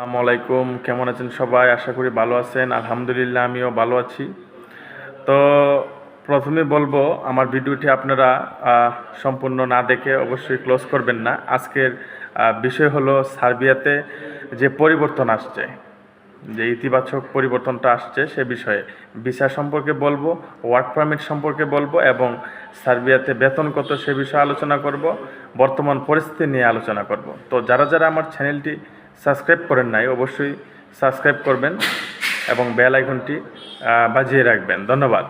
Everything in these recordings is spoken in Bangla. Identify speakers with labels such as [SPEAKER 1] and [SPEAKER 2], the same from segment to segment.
[SPEAKER 1] আসসালামু আলাইকুম, কেমন আছেন সবাই? আশা করি ভালো আছেন। আলহামদুলিল্লাহ আমিও ভালো আছি। তো প্রথমে বলবো, আমার ভিডিওটি আপনারা সম্পূর্ণ না দেখে অবশ্যই ক্লোজ করবেন না। আজকের বিষয় হলো সার্বিয়াতে যে পরিবর্তন আসছে, যে ইতিবাচক পরিবর্তনটা আসছে সে বিষয়ে ভিসা সম্পর্কে বলবো, ওয়ার্ক পারমিট সম্পর্কে বলবো এবং সার্বিয়াতে বেতন কত সে বিষয়ে আলোচনা করব, বর্তমান পরিস্থিতি নিয়ে আলোচনা করব। তো যারা যারা আমার চ্যানেলটি সাবস্ক্রাইব করেন নাই অবশ্যই সাবস্ক্রাইব করবেন এবং বেল আইকনটি বাজিয়ে রাখবেন। ধন্যবাদ।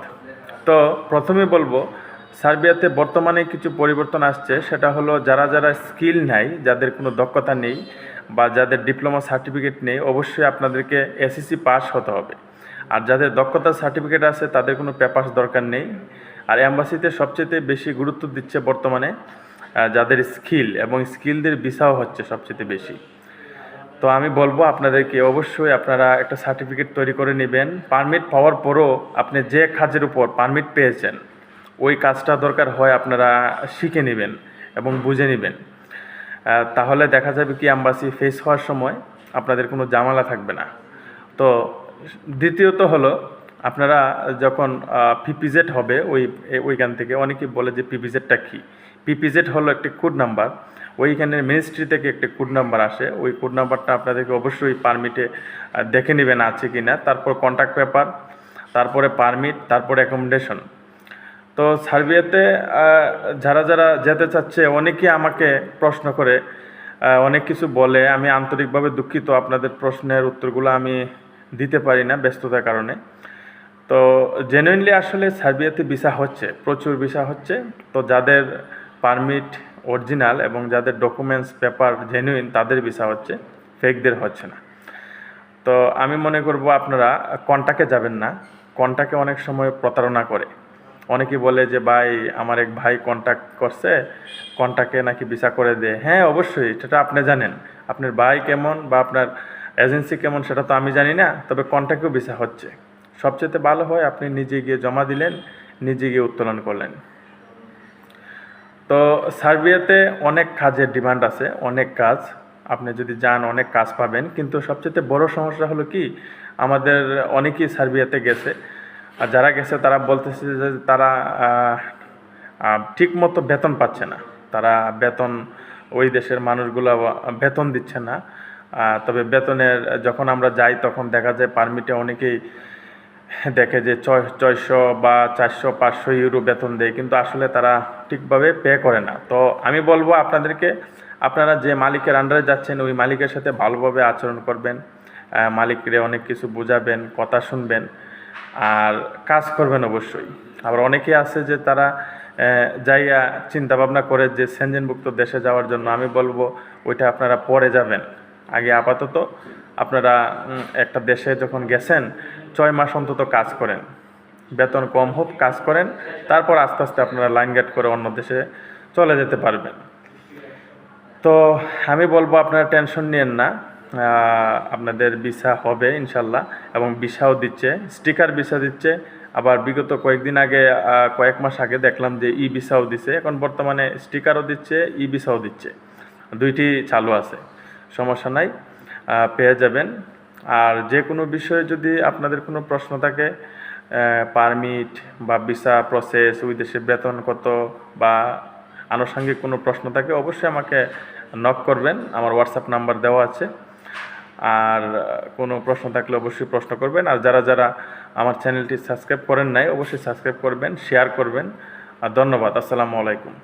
[SPEAKER 1] তো প্রথমে বলবো, সার্বিয়াতে বর্তমানে কিছু পরিবর্তন আসছে। সেটা হলো যারা যারা স্কিল নাই, যাদের কোনো দক্ষতা নেই বা যাদের ডিপ্লোমা সার্টিফিকেট নেই, অবশ্যই আপনাদেরকে এসএসসি পাস হতে হবে। আর যাদের দক্ষতার সার্টিফিকেট আছে তাদের কোনো পেপারস দরকার নেই। আর অ্যাম্বাসিতে সবচেয়ে বেশি গুরুত্ব দিচ্ছে বর্তমানে যাদের স্কিল, এবং স্কিলদের ভিসাও হচ্ছে সবচেয়ে বেশি। তো আমি বলবো আপনাদেরকে অবশ্যই আপনারা একটা সার্টিফিকেট তৈরি করে নেবেন। পারমিট পাওয়ার পরও আপনি যে কাজের উপর পারমিট পেয়েছেন ওই কাজটা দরকার হয় আপনারা শিখে নেবেন এবং বুঝে নেবেন। তাহলে দেখা যাবে কি অ্যাম্বাসি ফেস হওয়ার সময় আপনাদের কোনো ঝামেলা থাকবে না। তো দ্বিতীয়ত হলো, আপনারা যখন পিপিজেড হবে ওইখান থেকে অনেকেই বলে যে পিপিজেডটা কী। পিপিজেড হলো একটি কোড নাম্বার। ওইখানের মিনিস্ট্রি থেকে একটি কোড নাম্বার আসে। ওই কোড নাম্বারটা আপনাদেরকে অবশ্যই পারমিটে দেখে নেবেন আছে কি না। তারপর কন্ট্যাক্ট পেপার, তারপরে পারমিট, তারপরে অ্যাকোমোডেশন। তো সার্বিয়াতে যারা যারা যেতে চাচ্ছে অনেকেই আমাকে প্রশ্ন করে, অনেক কিছু বলে। আমি আন্তরিকভাবে দুঃখিত, আপনাদের প্রশ্নের উত্তরগুলো আমি দিতে পারি না ব্যস্ততার কারণে। তো জেনুইনলি আসলে সার্বিয়াতে ভিসা হচ্ছে, প্রচুর ভিসা হচ্ছে। তো যাদের পারমিট অরিজিনাল এবং যাদের ডকুমেন্টস পেপার জেনুইন তাদের ভিসা হচ্ছে, ফেকদের হচ্ছে না। তো আমি মনে করব আপনারা কন্টাক্টে যাবেন না। কন্টাক্টে অনেক সময় প্রতারণা করে। অনেকে বলে যে ভাই, আমার এক ভাই কন্ট্যাক্ট করছে, কন্ট্যাক্টে নাকি ভিসা করে দেয়। হ্যাঁ, অবশ্যই সেটা আপনি জানেন। আপনার ভাই কেমন বা আপনার এজেন্সি কেমন সেটা তো আমি জানি না, তবে কন্ট্যাক্টেও ভিসা হচ্ছে। সবচেয়ে ভালো হয় আপনি নিজে গিয়ে জমা দিলেন, নিজে গিয়ে উত্তোলন করলেন। তো সার্বিয়াতে অনেক কাজের ডিমান্ড আছে, অনেক কাজ। আপনি যদি যান অনেক কাজ পাবেন, কিন্তু সবচেয়ে বড় সমস্যা হলো কি, আমাদের অনেকেই সার্বিয়াতে গেছে, আর যারা গেছে তারা বলতেছে যে তারা ঠিক মতো বেতন পাচ্ছে না। তারা বেতন, ওই দেশের মানুষগুলো বেতন দিচ্ছে না। তবে বেতনের যখন আমরা যাই তখন দেখা যায় পারমিটে অনেকেই দেখে যে 600 বা 400-500 ইউরো বেতন দেয়, কিন্তু আসলে তারা ঠিকভাবে পে করে না। তো আমি বলবো আপনাদেরকে, আপনারা যে মালিকের আন্ডারে যাচ্ছেন ওই মালিকের সাথে ভালোভাবে আচরণ করবেন, মালিকরে অনেক কিছু বোঝাবেন, কথা শুনবেন আর কাজ করবেন অবশ্যই। আবার অনেকে আছে যে তারা জায়গা চিন্তাভাবনা করে যে সেনজেনভুক্ত দেশে যাওয়ার জন্য। আমি বলবো ওইটা আপনারা পরে যাবেন। আগে আপাতত আপনারা একটা দেশে যখন গেছেন 6 মাস অন্তত কাজ করেন, বেতন কম হোক কাজ করেন, তারপর আস্তে আস্তে আপনারা লাইন গেট করে অন্য দেশে চলে যেতে পারবেন। তো আমি বলবো আপনারা টেনশন নিয়েন না, আপনাদের ভিসা হবে ইনশাল্লাহ, এবং ভিসাও দিচ্ছে, স্টিকার ভিসা দিচ্ছে। আবার বিগত কয়েকদিন আগে, কয়েক মাস আগে দেখলাম যে ই ভিসাও দিচ্ছে। এখন বর্তমানে স্টিকারও দিচ্ছে, ই ভিসাও দিচ্ছে, দুইটি চালু আছে। সমস্যা নাই, পেয়ে যাবেন। আর যে কোনো বিষয়ে যদি আপনাদের কোনো প্রশ্ন থাকে, পারমিট বা ভিসা প্রসেস, ওই দেশে বেতন কত বা আনুষঙ্গিক কোনো প্রশ্ন থাকে, অবশ্যই আমাকে নক করবেন। আমার হোয়াটসঅ্যাপ নাম্বার দেওয়া আছে। আর কোনো প্রশ্ন থাকলে অবশ্যই প্রশ্ন করবেন। আর যারা যারা আমার চ্যানেলটি সাবস্ক্রাইব করেন নাই অবশ্যই সাবস্ক্রাইব করবেন, শেয়ার করবেন। আর ধন্যবাদ। আসসালামু আলাইকুম।